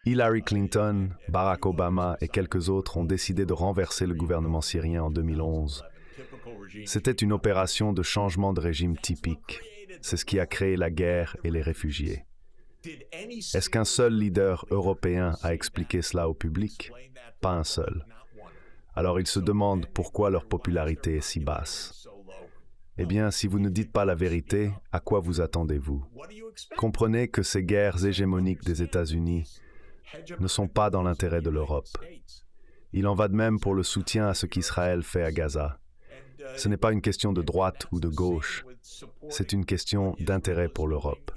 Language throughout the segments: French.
Hillary Clinton, Barack Obama et quelques autres ont décidé de renverser le gouvernement syrien en 2011. C'était une opération de changement de régime typique. C'est ce qui a créé la guerre et les réfugiés. Est-ce qu'un seul leader européen a expliqué cela au public? Pas un seul. Alors ils se demandent pourquoi leur popularité est si basse. Eh bien, si vous ne dites pas la vérité, à quoi vous attendez-vous? Comprenez que ces guerres hégémoniques des États-Unis ne sont pas dans l'intérêt de l'Europe. Il en va de même pour le soutien à ce qu'Israël fait à Gaza. Ce n'est pas une question de droite ou de gauche, c'est une question d'intérêt pour l'Europe.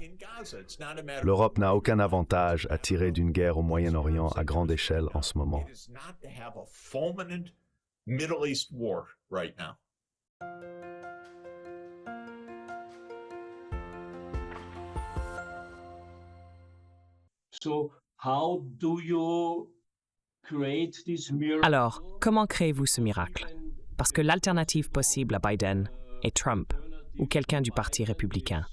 L'Europe n'a aucun avantage à tirer d'une guerre au Moyen-Orient à grande échelle en ce moment. Alors, comment créez-vous ce miracle? Parce que l'alternative possible à Biden est Trump ou quelqu'un du Parti républicain.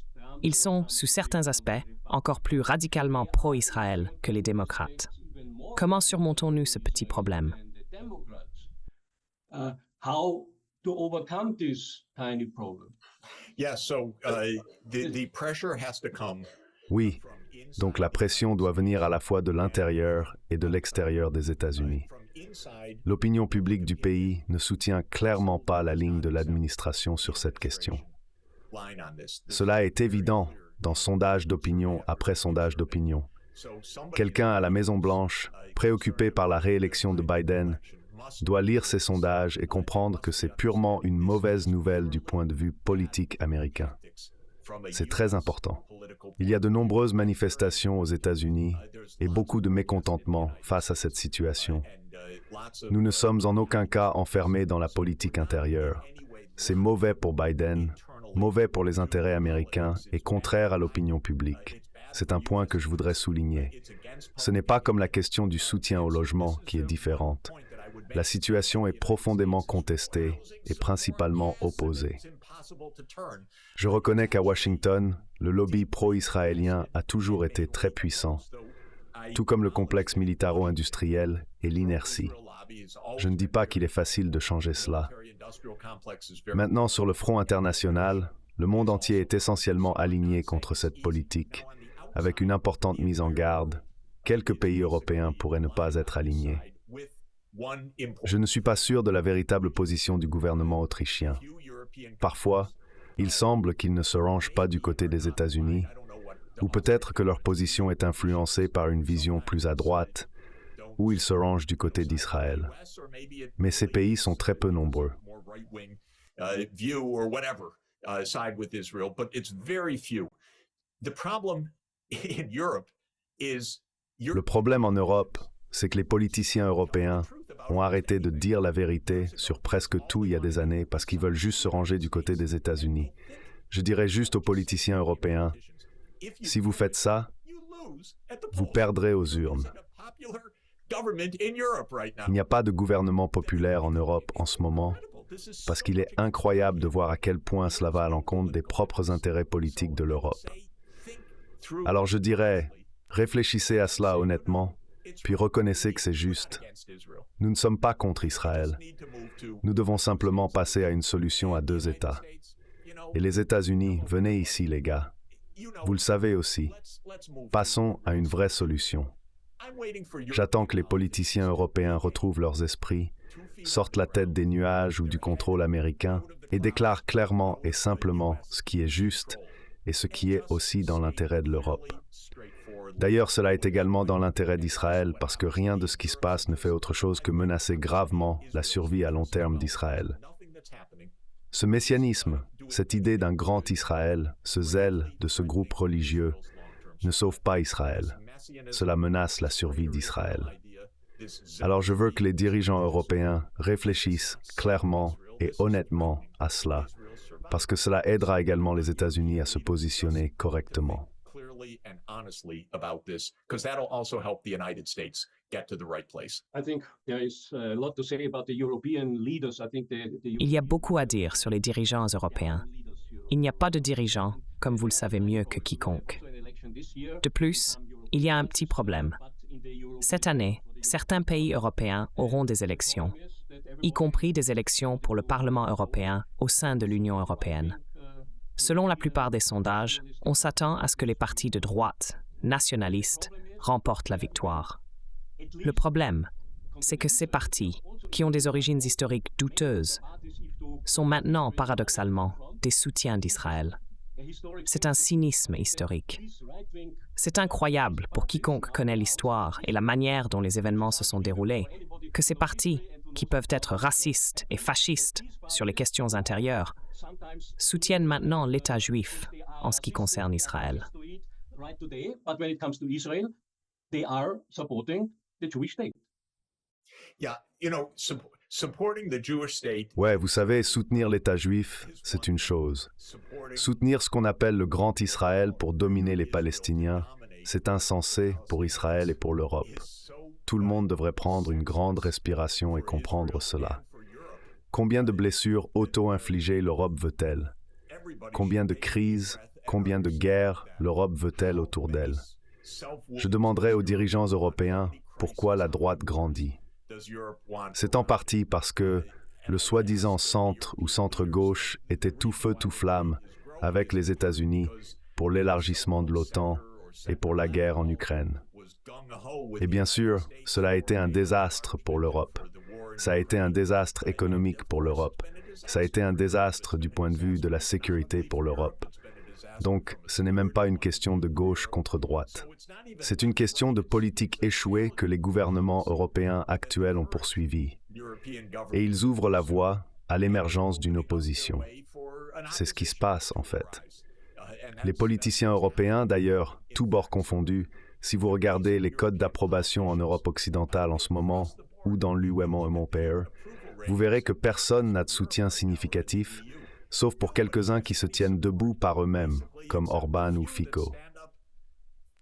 Ils sont, sous certains aspects, encore plus radicalement pro-Israël que les démocrates. Comment surmontons-nous ce petit problème? Oui, donc la pression doit venir à la fois de l'intérieur et de l'extérieur des États-Unis. L'opinion publique du pays ne soutient clairement pas la ligne de l'administration sur cette question. Cela est évident dans sondage d'opinion après sondage d'opinion. Quelqu'un à la Maison-Blanche, préoccupé par la réélection de Biden, doit lire ces sondages et comprendre que c'est purement une mauvaise nouvelle du point de vue politique américain. C'est très important. Il y a de nombreuses manifestations aux États-Unis et beaucoup de mécontentement face à cette situation. Nous ne sommes en aucun cas enfermés dans la politique intérieure. C'est mauvais pour Biden, mauvais pour les intérêts américains et contraire à l'opinion publique. C'est un point que je voudrais souligner. Ce n'est pas comme la question du soutien au logement qui est différente. La situation est profondément contestée et principalement opposée. Je reconnais qu'à Washington, le lobby pro-israélien a toujours été très puissant, tout comme le complexe militaro-industriel et l'inertie. Je ne dis pas qu'il est facile de changer cela. Maintenant, sur le front international, le monde entier est essentiellement aligné contre cette politique, avec une importante mise en garde. Quelques pays européens pourraient ne pas être alignés. Je ne suis pas sûr de la véritable position du gouvernement autrichien. Parfois, il semble qu'ils ne se rangent pas du côté des États-Unis, ou peut-être que leur position est influencée par une vision plus à droite, ou ils se rangent du côté d'Israël. Mais ces pays sont très peu nombreux. Le problème en Europe, c'est que les politiciens européens ont arrêté de dire la vérité sur presque tout il y a des années parce qu'ils veulent juste se ranger du côté des États-Unis. Je dirais juste aux politiciens européens, si vous faites ça, vous perdrez aux urnes. Il n'y a pas de gouvernement populaire en Europe en ce moment parce qu'il est incroyable de voir à quel point cela va à l'encontre des propres intérêts politiques de l'Europe. Alors je dirais, réfléchissez à cela honnêtement, puis reconnaissez que c'est juste. Nous ne sommes pas contre Israël. Nous devons simplement passer à une solution à 2 États. Et les États-Unis, venez ici les gars. Vous le savez aussi. Passons à une vraie solution. J'attends que les politiciens européens retrouvent leurs esprits, sortent la tête des nuages ou du contrôle américain et déclarent clairement et simplement ce qui est juste et ce qui est aussi dans l'intérêt de l'Europe. D'ailleurs, cela est également dans l'intérêt d'Israël parce que rien de ce qui se passe ne fait autre chose que menacer gravement la survie à long terme d'Israël. Ce messianisme, cette idée d'un grand Israël, ce zèle de ce groupe religieux, ne sauve pas Israël. Cela menace la survie d'Israël. Alors je veux que les dirigeants européens réfléchissent clairement et honnêtement à cela, parce que cela aidera également les États-Unis à se positionner correctement. And honestly about this, because that'll also help the United States get to the right place. I think there is a lot to say about the European leaders. I think Il y a beaucoup à dire sur les dirigeants européens. Il n'y a pas de dirigeants, comme vous le savez mieux que quiconque. De plus, il y a un petit problème. Cette année, certains pays européens auront des élections, y compris des élections pour le Parlement européen au sein de l'Union européenne. Selon la plupart des sondages, on s'attend à ce que les partis de droite, nationalistes, remportent la victoire. Le problème, c'est que ces partis, qui ont des origines historiques douteuses, sont maintenant, paradoxalement, des soutiens d'Israël. C'est un cynisme historique. C'est incroyable pour quiconque connaît l'histoire et la manière dont les événements se sont déroulés, que ces partis, qui peuvent être racistes et fascistes sur les questions intérieures, soutiennent maintenant l'État juif en ce qui concerne Israël. Yeah, supporting the Jewish state. Ouais, vous savez, soutenir l'État juif, c'est une chose. Soutenir ce qu'on appelle le Grand Israël pour dominer les Palestiniens, c'est insensé pour Israël et pour l'Europe. Tout le monde devrait prendre une grande respiration et comprendre cela. Combien de blessures auto-infligées l'Europe veut-elle? Combien de crises, combien de guerres l'Europe veut-elle autour d'elle? Je demanderai aux dirigeants européens pourquoi la droite grandit. C'est en partie parce que le soi-disant centre ou centre-gauche était tout feu tout flamme avec les États-Unis pour l'élargissement de l'OTAN et pour la guerre en Ukraine. Et bien sûr, cela a été un désastre pour l'Europe. Ça a été un désastre économique pour l'Europe. Ça a été un désastre du point de vue de la sécurité pour l'Europe. Donc, ce n'est même pas une question de gauche contre droite. C'est une question de politique échouée que les gouvernements européens actuels ont poursuivie. Et ils ouvrent la voie à l'émergence d'une opposition. C'est ce qui se passe, en fait. Les politiciens européens, d'ailleurs, tous bords confondus, si vous regardez les codes d'approbation en Europe occidentale en ce moment, ou dans l'UE, vous verrez que personne n'a de soutien significatif, sauf pour quelques-uns qui se tiennent debout par eux-mêmes, comme Orban ou Fico.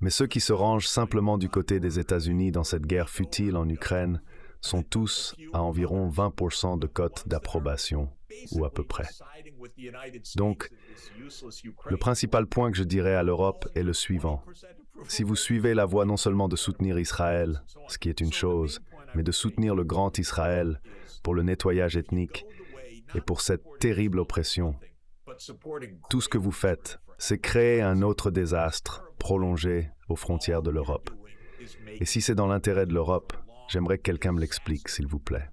Mais ceux qui se rangent simplement du côté des États-Unis dans cette guerre futile en Ukraine sont tous à environ 20% de cote d'approbation, ou à peu près. Donc, le principal point que je dirais à l'Europe est le suivant. Si vous suivez la voie non seulement de soutenir Israël, ce qui est une chose, mais de soutenir le grand Israël pour le nettoyage ethnique et pour cette terrible oppression, tout ce que vous faites, c'est créer un autre désastre prolongé aux frontières de l'Europe. Et si c'est dans l'intérêt de l'Europe, j'aimerais que quelqu'un me l'explique, s'il vous plaît.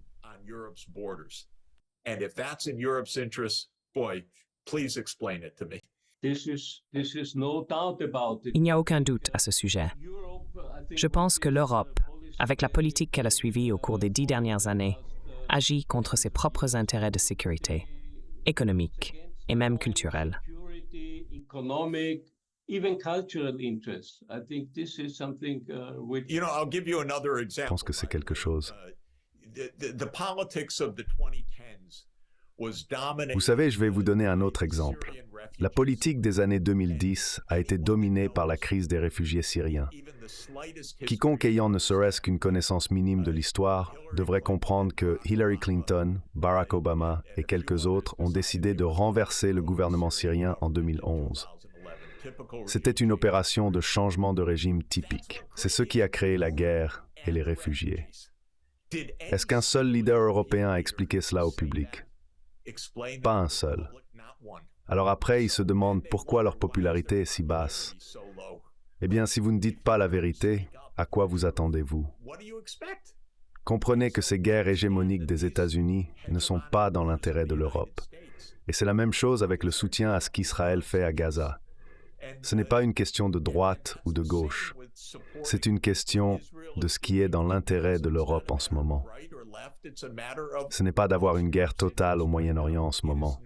Il n'y a aucun doute à ce sujet. Je pense que l'Europe, avec la politique qu'elle a suivie au cours des 10 dernières années, agit contre ses propres intérêts de sécurité, économiques et même culturels. Je pense que c'est quelque chose. Vous savez, je vais vous donner un autre exemple. La politique des années 2010 a été dominée par la crise des réfugiés syriens. Quiconque ayant ne serait-ce qu'une connaissance minime de l'histoire devrait comprendre que Hillary Clinton, Barack Obama et quelques autres ont décidé de renverser le gouvernement syrien en 2011. C'était une opération de changement de régime typique. C'est ce qui a créé la guerre et les réfugiés. Est-ce qu'un seul leader européen a expliqué cela au public? Pas un seul. Alors après, ils se demandent pourquoi leur popularité est si basse. Eh bien, si vous ne dites pas la vérité, à quoi vous attendez-vous? Comprenez que ces guerres hégémoniques des États-Unis ne sont pas dans l'intérêt de l'Europe. Et c'est la même chose avec le soutien à ce qu'Israël fait à Gaza. Ce n'est pas une question de droite ou de gauche. C'est une question de ce qui est dans l'intérêt de l'Europe en ce moment. Ce n'est pas d'avoir une guerre totale au Moyen-Orient en ce moment.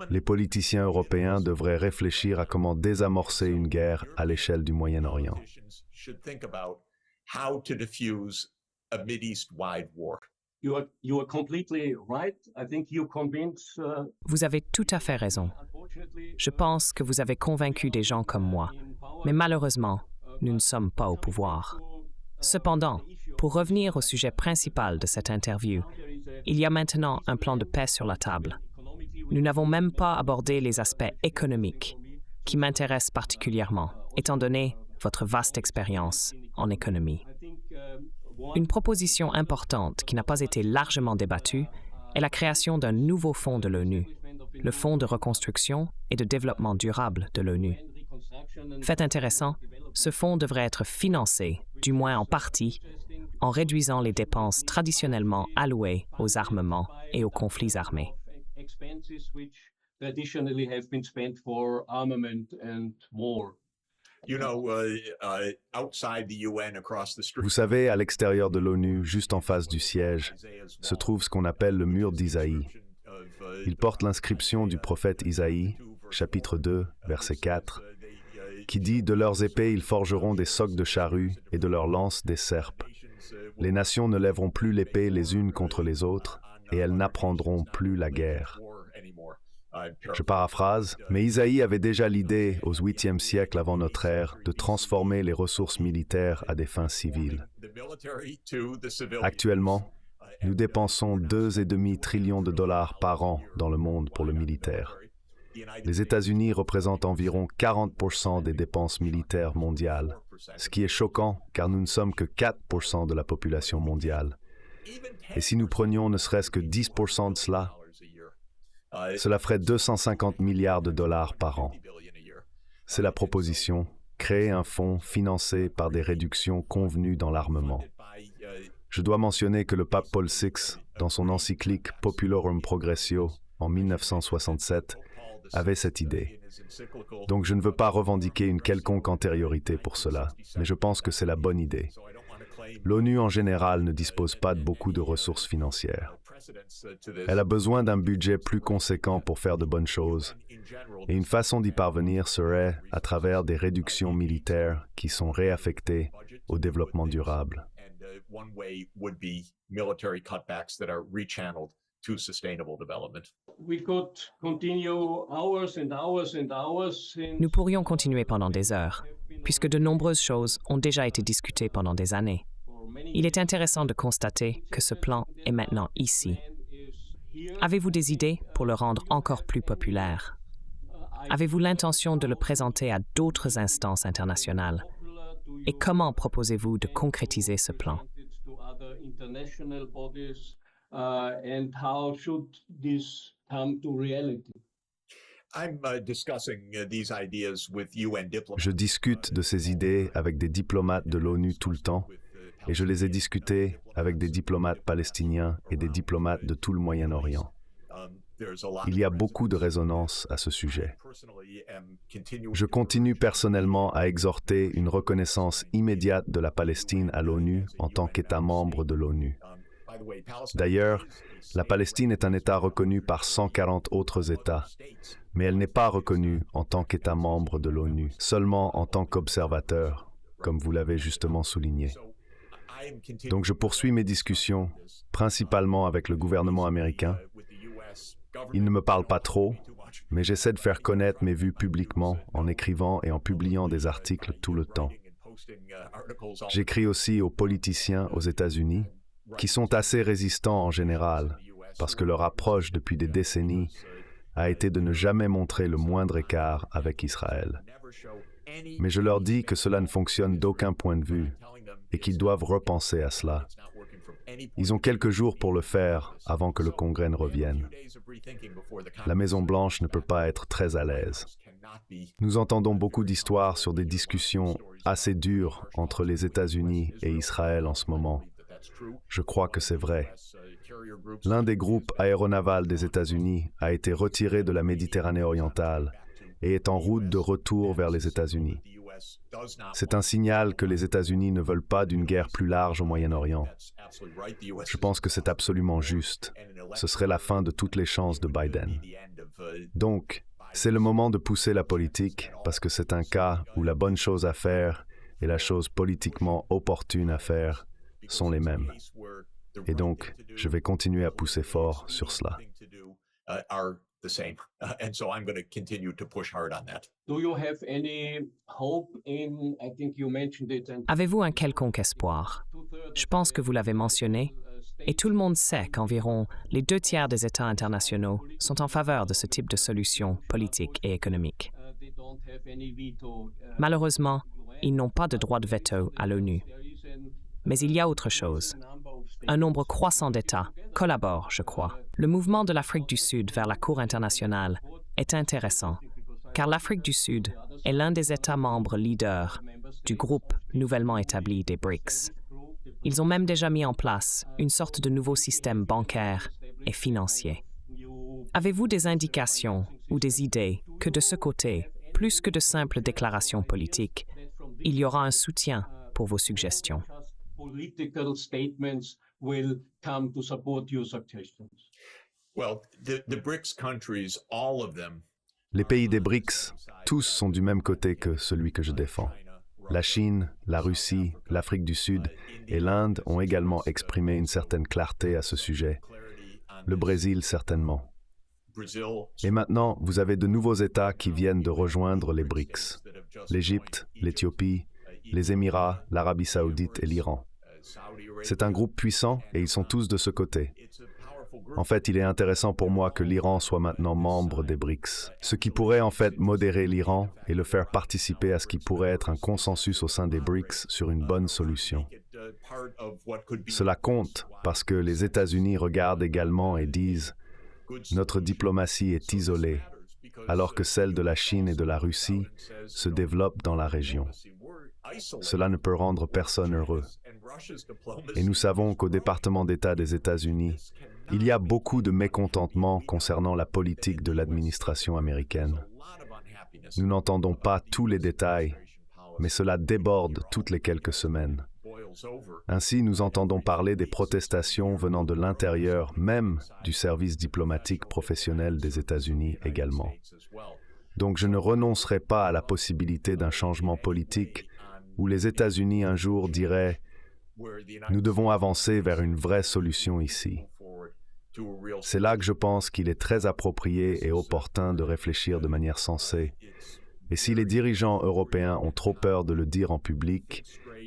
Les politiciens européens devraient réfléchir à comment désamorcer une guerre à l'échelle du Moyen-Orient. Vous avez tout à fait raison. Je pense que vous avez convaincu des gens comme moi, mais malheureusement, nous ne sommes pas au pouvoir. Cependant, pour revenir au sujet principal de cette interview, il y a maintenant un plan de paix sur la table. Nous n'avons même pas abordé les aspects économiques, qui m'intéressent particulièrement. étant donné votre vaste expérience en économie. Une proposition importante qui n'a pas été largement débattue est la création d'un nouveau fonds de l'ONU, le Fonds de reconstruction et de développement durable de l'ONU. Fait intéressant, ce fonds devrait être financé, du moins en partie, en réduisant les dépenses traditionnellement allouées aux armements et aux conflits armés. Vous savez, à l'extérieur de l'ONU, juste en face du siège, se trouve ce qu'on appelle le mur d'Isaïe. Il porte l'inscription du prophète Isaïe, chapitre 2, verset 4, qui dit « De leurs épées ils forgeront des socs de charrues et de leurs lances des serpes. Les nations ne lèveront plus l'épée les unes contre les autres, et elles n'apprendront plus la guerre. » Je paraphrase, mais Isaïe avait déjà l'idée, au 8e siècle avant notre ère, de transformer les ressources militaires à des fins civiles. Actuellement, nous dépensons 2,5 trillions de dollars par an dans le monde pour le militaire. Les États-Unis représentent environ 40% des dépenses militaires mondiales, ce qui est choquant car nous ne sommes que 4% de la population mondiale. Et si nous prenions ne serait-ce que 10% de cela, cela ferait 250 milliards de dollars par an. C'est la proposition, créer un fonds financé par des réductions convenues dans l'armement. Je dois mentionner que le pape Paul VI, dans son encyclique Populorum Progressio en 1967, avait cette idée. Donc je ne veux pas revendiquer une quelconque antériorité pour cela, mais je pense que c'est la bonne idée. L'ONU en général ne dispose pas de beaucoup de ressources financières. Elle a besoin d'un budget plus conséquent pour faire de bonnes choses, et une façon d'y parvenir serait à travers des réductions militaires qui sont réaffectées au développement durable. Nous pourrions continuer pendant des heures, puisque de nombreuses choses ont déjà été discutées pendant des années. Il est intéressant de constater que ce plan est maintenant ici. Avez-vous des idées pour le rendre encore plus populaire? Avez-vous l'intention de le présenter à d'autres instances internationales? Et comment proposez-vous de concrétiser ce plan? Je discute de ces idées avec des diplomates de l'ONU tout le temps, et je les ai discutées avec des diplomates palestiniens et des diplomates de tout le Moyen-Orient. Il y a beaucoup de résonance à ce sujet. Je continue personnellement à exhorter une reconnaissance immédiate de la Palestine à l'ONU en tant qu'État membre de l'ONU. D'ailleurs, la Palestine est un État reconnu par 140 autres États, mais elle n'est pas reconnue en tant qu'État membre de l'ONU, seulement en tant qu'observateur, comme vous l'avez justement souligné. Donc je poursuis mes discussions, principalement avec le gouvernement américain. Il ne me parle pas trop, mais j'essaie de faire connaître mes vues publiquement en écrivant et en publiant des articles tout le temps. J'écris aussi aux politiciens aux États-Unis, qui sont assez résistants en général, parce que leur approche depuis des décennies a été de ne jamais montrer le moindre écart avec Israël. Mais je leur dis que cela ne fonctionne d'aucun point de vue et qu'ils doivent repenser à cela. Ils ont quelques jours pour le faire avant que le Congrès ne revienne. La Maison-Blanche ne peut pas être très à l'aise. Nous entendons beaucoup d'histoires sur des discussions assez dures entre les États-Unis et Israël en ce moment. Je crois que c'est vrai. L'un des groupes aéronavals des États-Unis a été retiré de la Méditerranée orientale et est en route de retour vers les États-Unis. C'est un signal que les États-Unis ne veulent pas d'une guerre plus large au Moyen-Orient. Je pense que c'est absolument juste. Ce serait la fin de toutes les chances de Biden. Donc, c'est le moment de pousser la politique parce que c'est un cas où la bonne chose à faire et la chose politiquement opportune à faire sont les mêmes. Et donc, je vais continuer à pousser fort sur cela. Avez-vous un quelconque espoir? Je pense que vous l'avez mentionné, et tout le monde sait qu'environ les 2/3 des États internationaux sont en faveur de ce type de solution politique et économique. Malheureusement, ils n'ont pas de droit de veto à l'ONU. Mais il y a autre chose. Un nombre croissant d'États collaborent, je crois. Le mouvement de l'Afrique du Sud vers la Cour internationale est intéressant, car l'Afrique du Sud est l'un des États membres leaders du groupe nouvellement établi des BRICS. Ils ont même déjà mis en place une sorte de nouveau système bancaire et financier. Avez-vous des indications ou des idées que de ce côté, plus que de simples déclarations politiques, il y aura un soutien pour vos suggestions? Political statements will come to support your suggestions. Well, the BRICS countries, all of them, Les pays des BRICS, tous sont du même côté que celui que je défends. La Chine, la Russie, l'Afrique du Sud et l'Inde ont également exprimé une certaine clarté à ce sujet. Le Brésil, certainement. Et maintenant, vous avez de nouveaux États qui viennent de rejoindre les BRICS. L'Égypte, l'Éthiopie, les Émirats, l'Arabie saoudite et l'Iran. C'est un groupe puissant et ils sont tous de ce côté. En fait, il est intéressant pour moi que l'Iran soit maintenant membre des BRICS, ce qui pourrait en fait modérer l'Iran et le faire participer à ce qui pourrait être un consensus au sein des BRICS sur une bonne solution. Cela compte parce que les États-Unis regardent également et disent « Notre diplomatie est isolée, alors que celle de la Chine et de la Russie se développe dans la région. » Cela ne peut rendre personne heureux. Et nous savons qu'au département d'État des États-Unis, il y a beaucoup de mécontentement concernant la politique de l'administration américaine. Nous n'entendons pas tous les détails, mais cela déborde toutes les quelques semaines. Ainsi, nous entendons parler des protestations venant de l'intérieur même du service diplomatique professionnel des États-Unis également. Donc je ne renoncerai pas à la possibilité d'un changement politique où les États-Unis un jour diraient « Nous devons avancer vers une vraie solution ici ». C'est là que je pense qu'il est très approprié et opportun de réfléchir de manière sensée. Et si les dirigeants européens ont trop peur de le dire en public,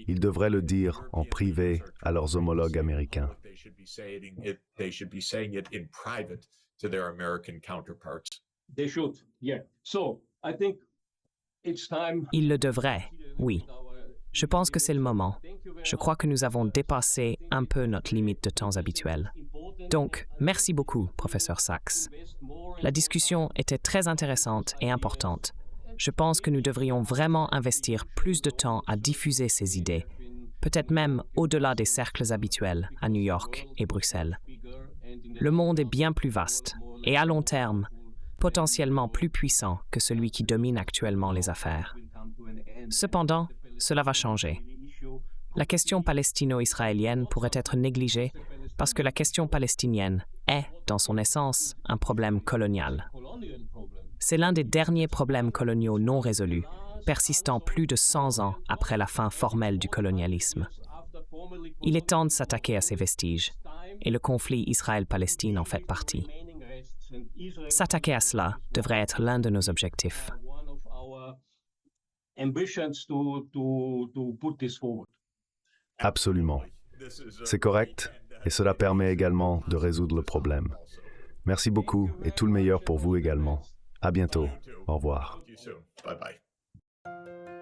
ils devraient le dire en privé à leurs homologues américains. They should, yeah. So, I think it's time. Ils le devraient, oui. Je pense que c'est le moment. Je crois que nous avons dépassé un peu notre limite de temps habituelle. Donc, merci beaucoup, professeur Sachs. La discussion était très intéressante et importante. Je pense que nous devrions vraiment investir plus de temps à diffuser ces idées, peut-être même au-delà des cercles habituels à New York et Bruxelles. Le monde est bien plus vaste et à long terme, potentiellement plus puissant que celui qui domine actuellement les affaires. Cependant, cela va changer. La question palestino-israélienne pourrait être négligée parce que la question palestinienne est, dans son essence, un problème colonial. C'est l'un des derniers problèmes coloniaux non résolus, persistant plus de 100 ans après la fin formelle du colonialisme. Il est temps de s'attaquer à ces vestiges, et le conflit Israël-Palestine en fait partie. S'attaquer à cela devrait être l'un de nos objectifs. Absolument. C'est correct, et cela permet également de résoudre le problème. Merci beaucoup et tout le meilleur pour vous également. À bientôt. Au revoir. Bye bye.